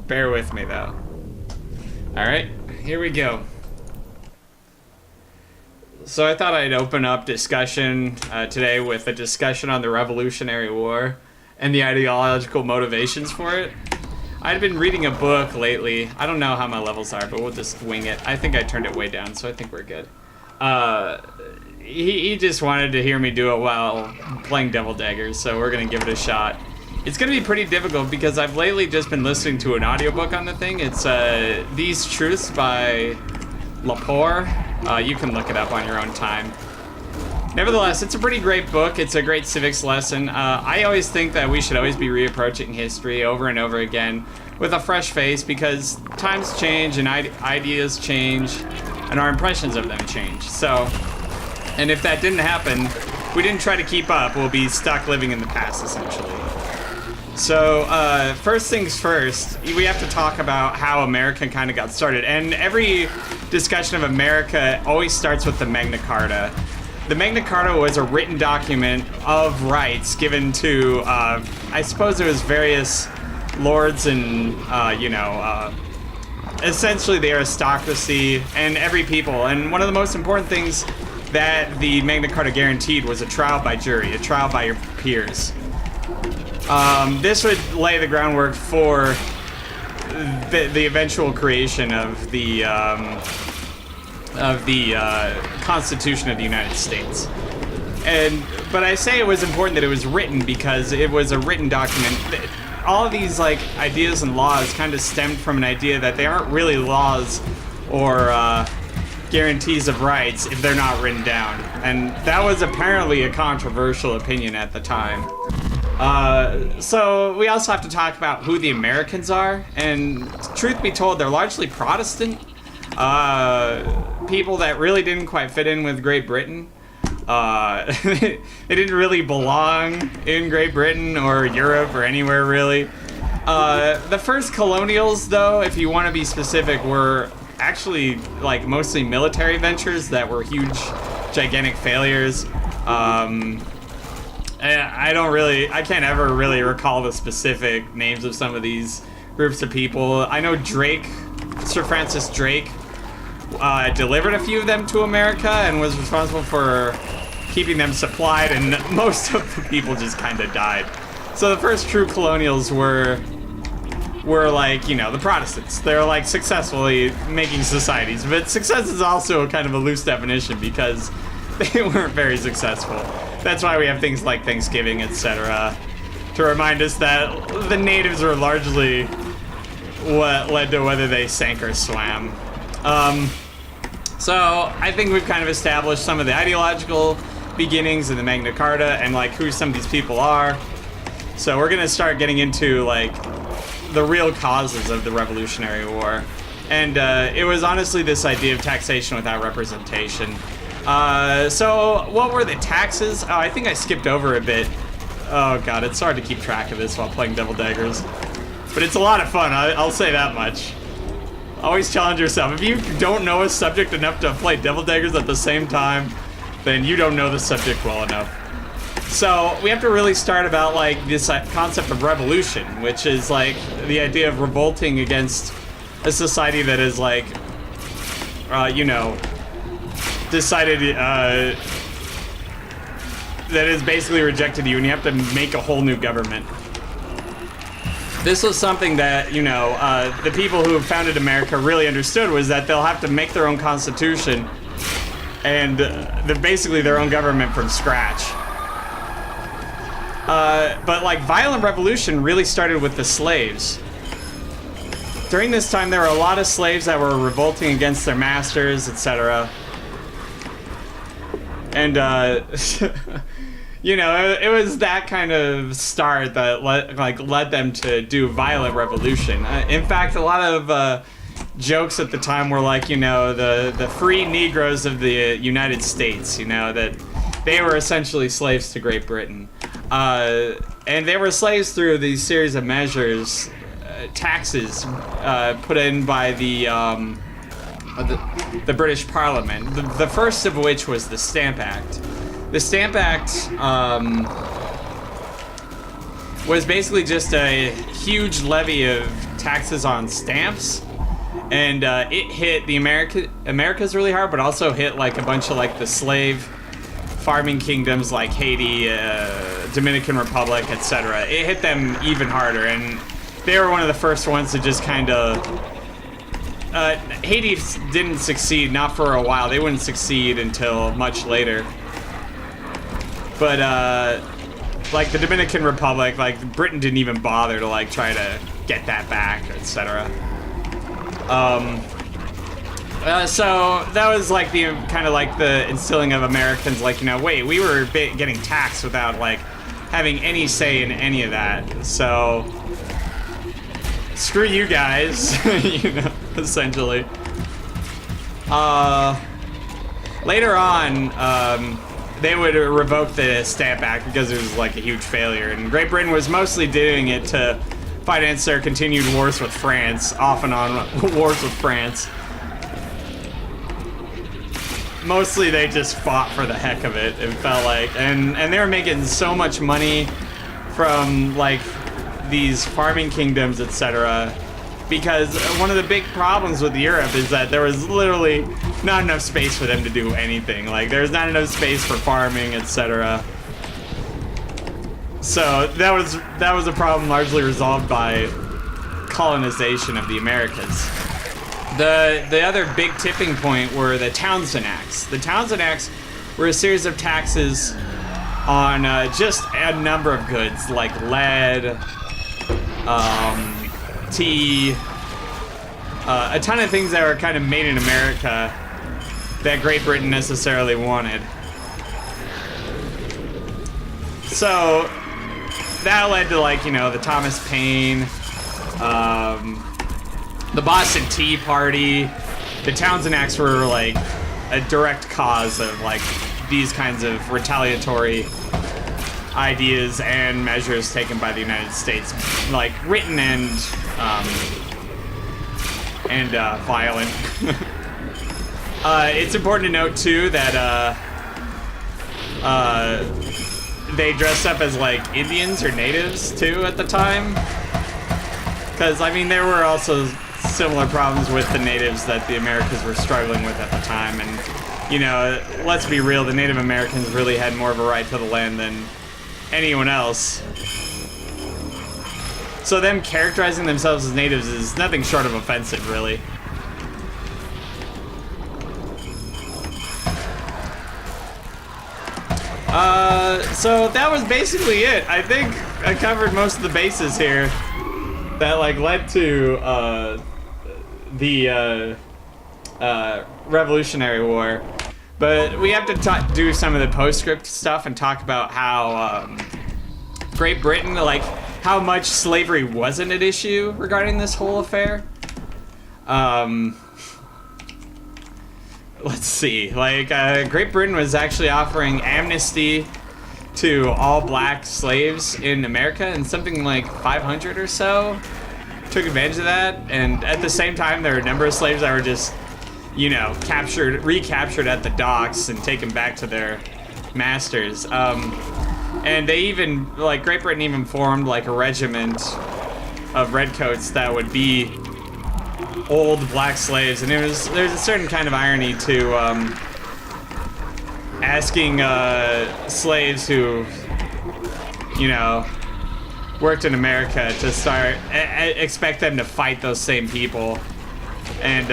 Bear with me, though. Alright, here we go. So I thought I'd open up discussion today with a discussion on the Revolutionary War and the ideological motivations for it. I'd been reading a book lately. I don't know how my levels are, but we'll just wing it. I think I turned it way down, so I think we're good. He just wanted to hear me do it while playing Devil Daggers, so we're going to give it a shot. It's going to be pretty difficult because I've lately just been listening to an audiobook on the thing. It's These Truths by Lepore. You can look it up on your own time. Nevertheless, it's a pretty great book. It's a great civics lesson. I always think that we should always be reapproaching history over and over again with a fresh face because times change and ideas change and our impressions of them change. So, and if that didn't happen, we didn't try to keep up, we'll be stuck living in the past, essentially. So, first things first, we have to talk about how America kind of got started. And every discussion of America always starts with the Magna Carta. The Magna Carta was a written document of rights given to, I suppose it was various lords and, essentially the aristocracy and every people. And one of the most important things that the Magna Carta guaranteed was a trial by jury, a trial by your peers. This would lay the groundwork for the eventual creation of the Constitution of the United States. But I say it was important that it was written because it was a written document. All of these ideas and laws kind of stemmed from an idea that they aren't really laws or guarantees of rights if they're not written down. And that was apparently a controversial opinion at the time. So we also have to talk about who the Americans are, and truth be told, they're largely Protestant. People that really didn't quite fit in with Great Britain. They didn't really belong in Great Britain or Europe or anywhere really. The first colonials, though, if you want to be specific, were actually mostly military ventures that were huge, gigantic failures. I can't ever really recall the specific names of some of these groups of people. I know Drake, Sir Francis Drake, delivered a few of them to America and was responsible for keeping them supplied, and most of the people just kind of died. So the first true colonials were the Protestants. They're successfully making societies, but success is also kind of a loose definition because they weren't very successful. That's why we have things like Thanksgiving, etc., to remind us that the natives are largely what led to whether they sank or swam. So I think we've kind of established some of the ideological beginnings of the Magna Carta and who some of these people are. So we're gonna start getting into the real causes of the Revolutionary War. And it was honestly this idea of taxation without representation. So what were the taxes? Oh, I think I skipped over a bit. Oh god, it's hard to keep track of this while playing Devil Daggers. But it's a lot of fun, I'll say that much. Always challenge yourself. If you don't know a subject enough to play Devil Daggers at the same time, then you don't know the subject well enough. So we have to really start about this concept of revolution, which is the idea of revolting against a society that is decided that has basically rejected you, and you have to make a whole new government. This was something that the people who founded America really understood, was that they'll have to make their own constitution and basically their own government from scratch. But violent revolution really started with the slaves. During this time, there were a lot of slaves that were revolting against their masters, etc. And, it was that kind of start that led them to do violent revolution. In fact, a lot of jokes at the time were the free Negroes of the United States, that they were essentially slaves to Great Britain. And they were slaves through these series of measures, taxes put in by the British Parliament. The first of which was the Stamp Act. The Stamp Act was basically just a huge levy of taxes on stamps, and it hit the Americas really hard, but also hit like a bunch of like the slave farming kingdoms like Haiti, Dominican Republic, etc. It hit them even harder, and they were one of the first ones to just kind of. Haiti didn't succeed, not for a while. They wouldn't succeed until much later. But like the Dominican Republic, like Britain didn't even bother to like try to get that back, etc. So that was like the kind of like the instilling of Americans, like, you know, wait, we were getting taxed without like having any say in any of that. So screw you guys, you know, essentially. Later on, they would revoke the Stamp Act because it was like a huge failure, and Great Britain was mostly doing it to finance their continued wars with France, off and on wars with France. Mostly they just fought for the heck of it, it felt like, and they were making so much money from like these farming kingdoms, etc. Because one of the big problems with Europe is that there was literally not enough space for them to do anything. Like, there's not enough space for farming, etc. So that was a problem largely resolved by colonization of the Americas. The other big tipping point were the Townshend Acts. The Townshend Acts were a series of taxes on just a number of goods like lead, tea, a ton of things that were kind of made in America that Great Britain necessarily wanted. So that led to, like, you know, the Thomas Paine, the Boston Tea Party. The Townshend Acts were like a direct cause of like these kinds of retaliatory ideas and measures taken by the United States, like written and violent. It's important to note too that they dressed up as like Indians or natives too at the time, because I mean there were also similar problems with the natives that the Americans were struggling with at the time, and you know, let's be real, the Native Americans really had more of a right to the land than anyone else. So them characterizing themselves as natives is nothing short of offensive, really. So that was basically it. I think I covered most of the bases here that like led to the Revolutionary War. But we have to do some of the postscript stuff and talk about how Great Britain, like how much slavery wasn't an issue regarding this whole affair. Let's see, like Great Britain was actually offering amnesty to all black slaves in America, and something like 500 or so took advantage of that. And at the same time, there were a number of slaves that were just, you know, recaptured at the docks and taken back to their masters. And they even, like, Great Britain even formed like a regiment of redcoats that would be old black slaves, and there's a certain kind of irony to asking slaves who, you know, worked in America to start expect them to fight those same people, and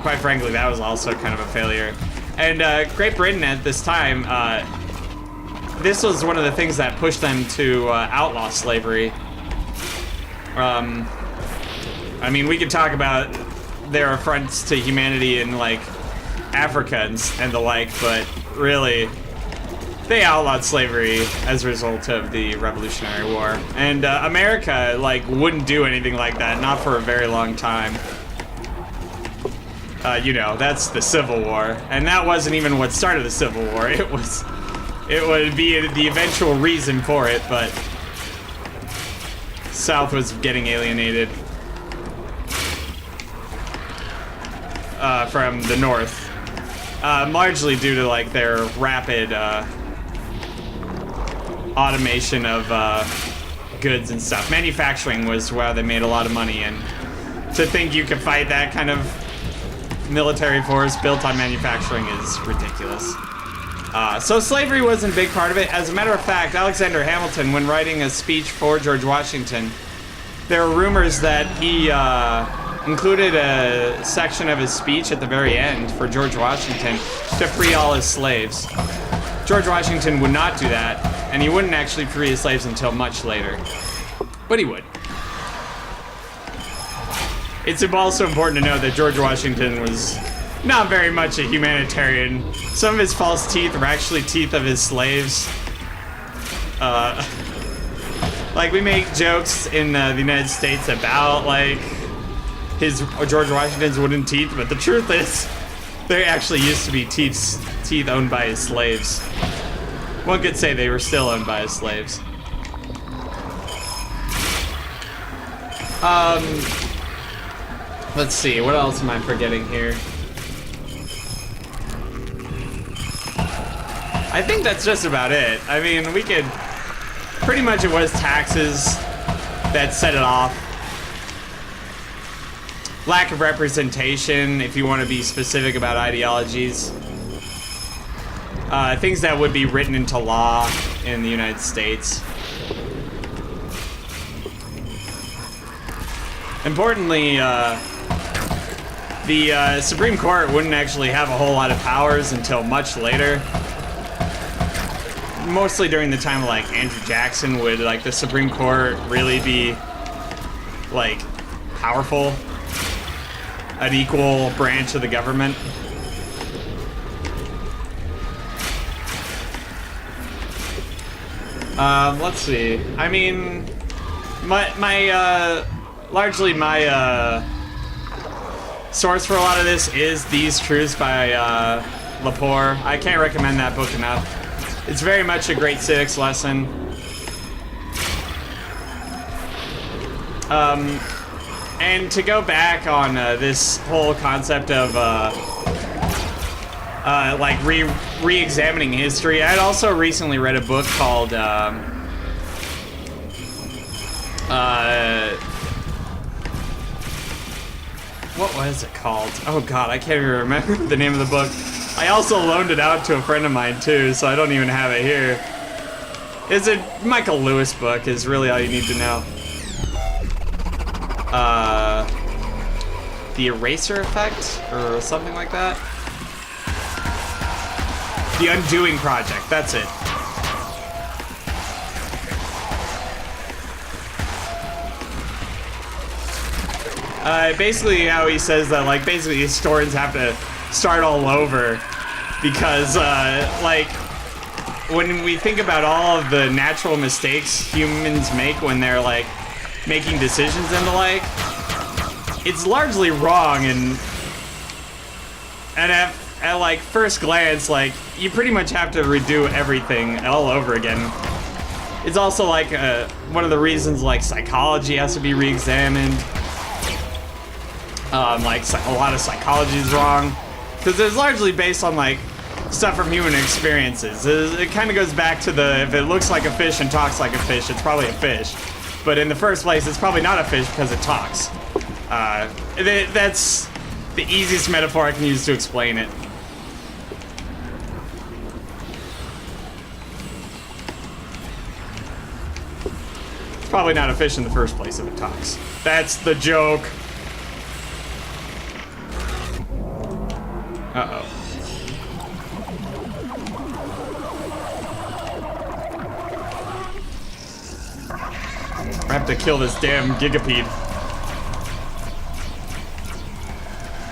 quite frankly that was also kind of a failure. And Great Britain at this time, this was one of the things that pushed them to outlaw slavery. I mean, we could talk about their affronts to humanity in like Africa and the like, but really they outlawed slavery as a result of the Revolutionary War. And America like wouldn't do anything like that, not for a very long time. You know, that's the Civil War, and that wasn't even what started the Civil War. It would be the eventual reason for it, but South was getting alienated from the North, largely due to like their rapid automation of goods and stuff. Manufacturing was where they made a lot of money, and To think you can fight that kind of military force built on manufacturing is ridiculous. So slavery wasn't a big part of it. As a matter of fact, Alexander Hamilton, when writing a speech for George Washington, there are rumors that he included a section of his speech at the very end for George Washington to free all his slaves. George Washington would not do that, and he wouldn't actually free his slaves until much later. But he would. It's also important to note that George Washington was not very much a humanitarian. Some of his false teeth were actually teeth of his slaves. Like, we make jokes in the United States about, like, George Washington's wooden teeth, but the truth is, they actually used to be teeth owned by his slaves. One could say they were still owned by his slaves. Let's see, what else am I forgetting here? I think that's just about it. I mean, we could... Pretty much it was taxes that set it off. Lack of representation, if you want to be specific about ideologies. Things that would be written into law in the United States. Importantly, the Supreme Court wouldn't actually have a whole lot of powers until much later. Mostly during the time of, like, Andrew Jackson would, like, the Supreme Court really be, like, powerful. An equal branch of the government. Let's see. I mean, largely my source for a lot of this is These Truths by Lepore. I can't recommend that book enough. It's very much a great civics lesson. And to go back on this whole concept of like re-examining history, I'd also recently read a book called what was it called? Oh god, I can't even remember the name of the book. I also loaned it out to a friend of mine too, so I don't even have it here. It's a Michael Lewis book, is really all you need to know. The Eraser Effect, or something like that. The Undoing Project, that's it. Basically how he says that, like, basically historians have to start all over because, like, when we think about all of the natural mistakes humans make when they're, like, making decisions and the like, it's largely wrong, and at like first glance, like, you pretty much have to redo everything all over again. It's also like one of the reasons, like, psychology has to be re-examined. Like, a lot of psychology is wrong because it's largely based on, like, stuff from human experiences. It kind of goes back to the, if it looks like a fish and talks like a fish, it's probably a fish. But in the first place, it's probably not a fish because it talks. That's the easiest metaphor I can use to explain it. It's probably not a fish in the first place if it talks. That's the joke. Uh-oh. I have to kill this damn gigapede.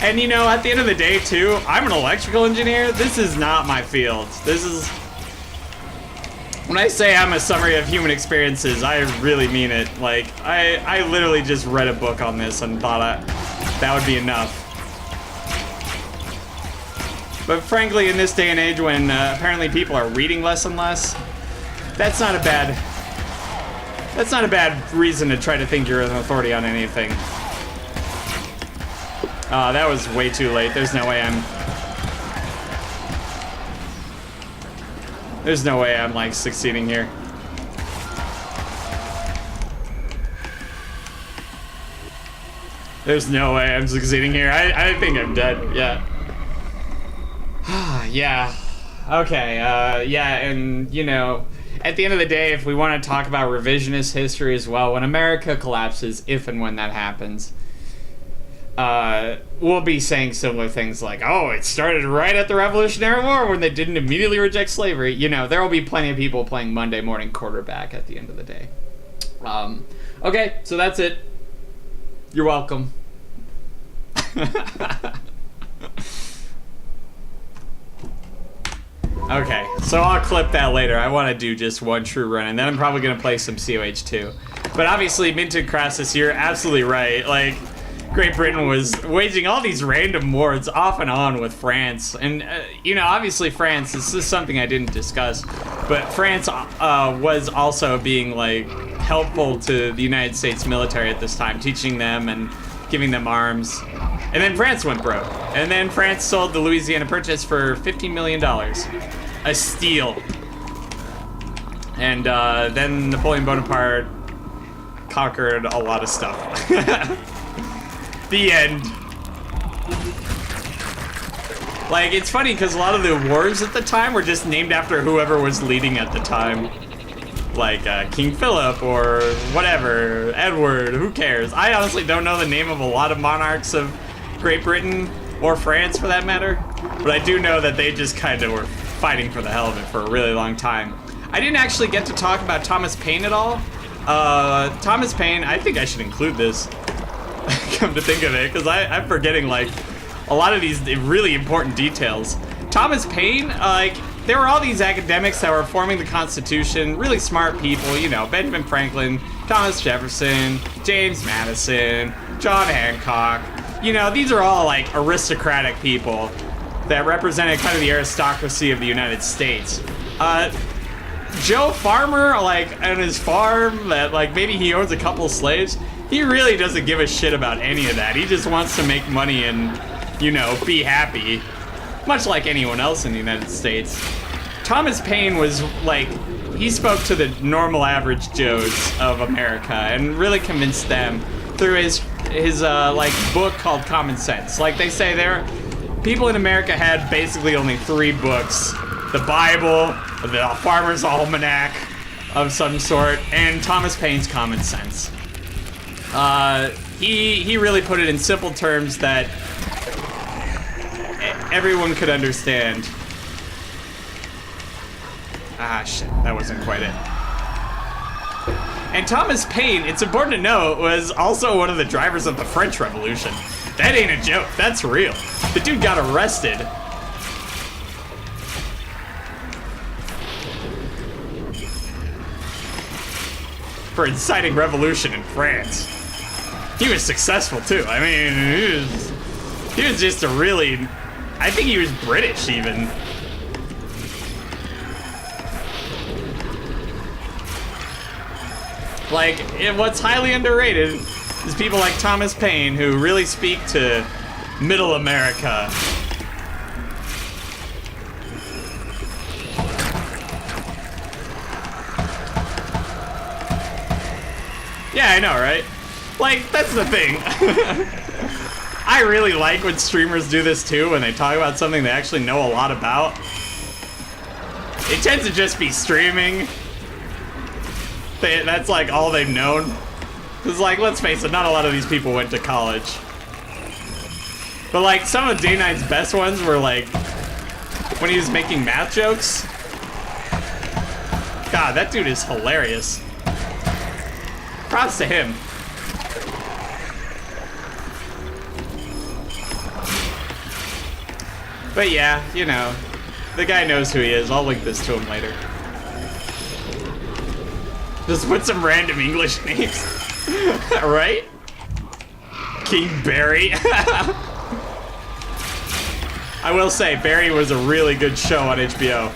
And, you know, at the end of the day, too, I'm an electrical engineer. This is not my field. This is... When I say I'm a summary of human experiences, I really mean it. Like, I literally just read a book on this and thought that would be enough. But frankly, in this day and age when apparently people are reading less and less, that's not a bad reason to try to think you're an authority on anything. That was way too late. There's no way I'm like succeeding here. There's no way I'm succeeding here. I think I'm dead. Yeah. Yeah. Okay. Yeah, and you know, at the end of the day, if we want to talk about revisionist history as well, when America collapses, if and when that happens, we'll be saying similar things like, "Oh, it started right at the Revolutionary War when they didn't immediately reject slavery." You know, there will be plenty of people playing Monday morning quarterback at the end of the day. Okay, so that's it. You're welcome. Okay, so I'll clip that later. I want to do just one true run, and then I'm probably going to play some COH2. But obviously, Minted Crassus, you're absolutely right. Like, Great Britain was waging all these random wars off and on with France. And, you know, obviously France, this is something I didn't discuss, but France was also being, like, helpful to the United States military at this time, teaching them and giving them arms. And then France went broke. And then France sold the Louisiana Purchase for $15 million. A steal. And then Napoleon Bonaparte conquered a lot of stuff. The end. Like, it's funny because a lot of the wars at the time were just named after whoever was leading at the time. Like King Philip or whatever, Edward, who cares? I honestly don't know the name of a lot of monarchs of Great Britain, or France for that matter, but I do know that they just kind of were fighting for the hell of it for a really long time. I didn't actually get to talk about Thomas Paine at all. Thomas Paine, I think I should include this, come to think of it, because I'm forgetting like a lot of these really important details. Thomas Paine, like, there were all these academics that were forming the Constitution, really smart people, you know, Benjamin Franklin, Thomas Jefferson, James Madison, John Hancock. You know, these are all, like, aristocratic people that represented kind of the aristocracy of the United States. Joe Farmer, like, on his farm, that, like, maybe he owns a couple slaves, he really doesn't give a shit about any of that. He just wants to make money and, you know, be happy. Much like anyone else in the United States. Thomas Paine was, like, he spoke to the normal average Joes of America and really convinced them through his like, book called Common Sense. Like, they say people in America had basically only 3 books. The Bible, the Farmer's Almanac of some sort, and Thomas Paine's Common Sense. He really put it in simple terms that everyone could understand. Ah, shit, that wasn't quite it. And Thomas Paine, it's important to know, was also one of the drivers of the French Revolution. That ain't a joke, that's real. The dude got arrested. For inciting revolution in France. He was successful too. I mean, he was just a really, I think he was British even. Like, what's highly underrated is people like Thomas Paine who really speak to middle America. Yeah, I know, right? Like, that's the thing. I really like when streamers do this too, when they talk about something they actually know a lot about. It tends to just be streaming. That's like all they've known. Because, like, let's face it, not a lot of these people went to college. But, like, some of Day9's best ones were, like, when he was making math jokes. God, that dude is hilarious. Props to him. But yeah, you know, the guy knows who he is. I'll link this to him later. Just put some random English names. Right? King Barry. I will say, Barry was a really good show on HBO.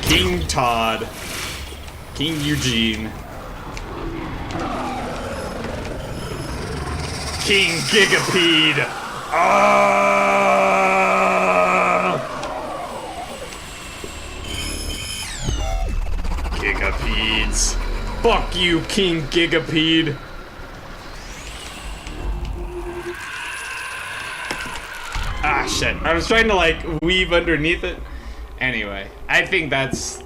King Todd. King Eugene. King Gigapede. Gigapedes. Fuck you, King Gigapede. Ah, shit. I was trying to, like, weave underneath it. Anyway, I think that's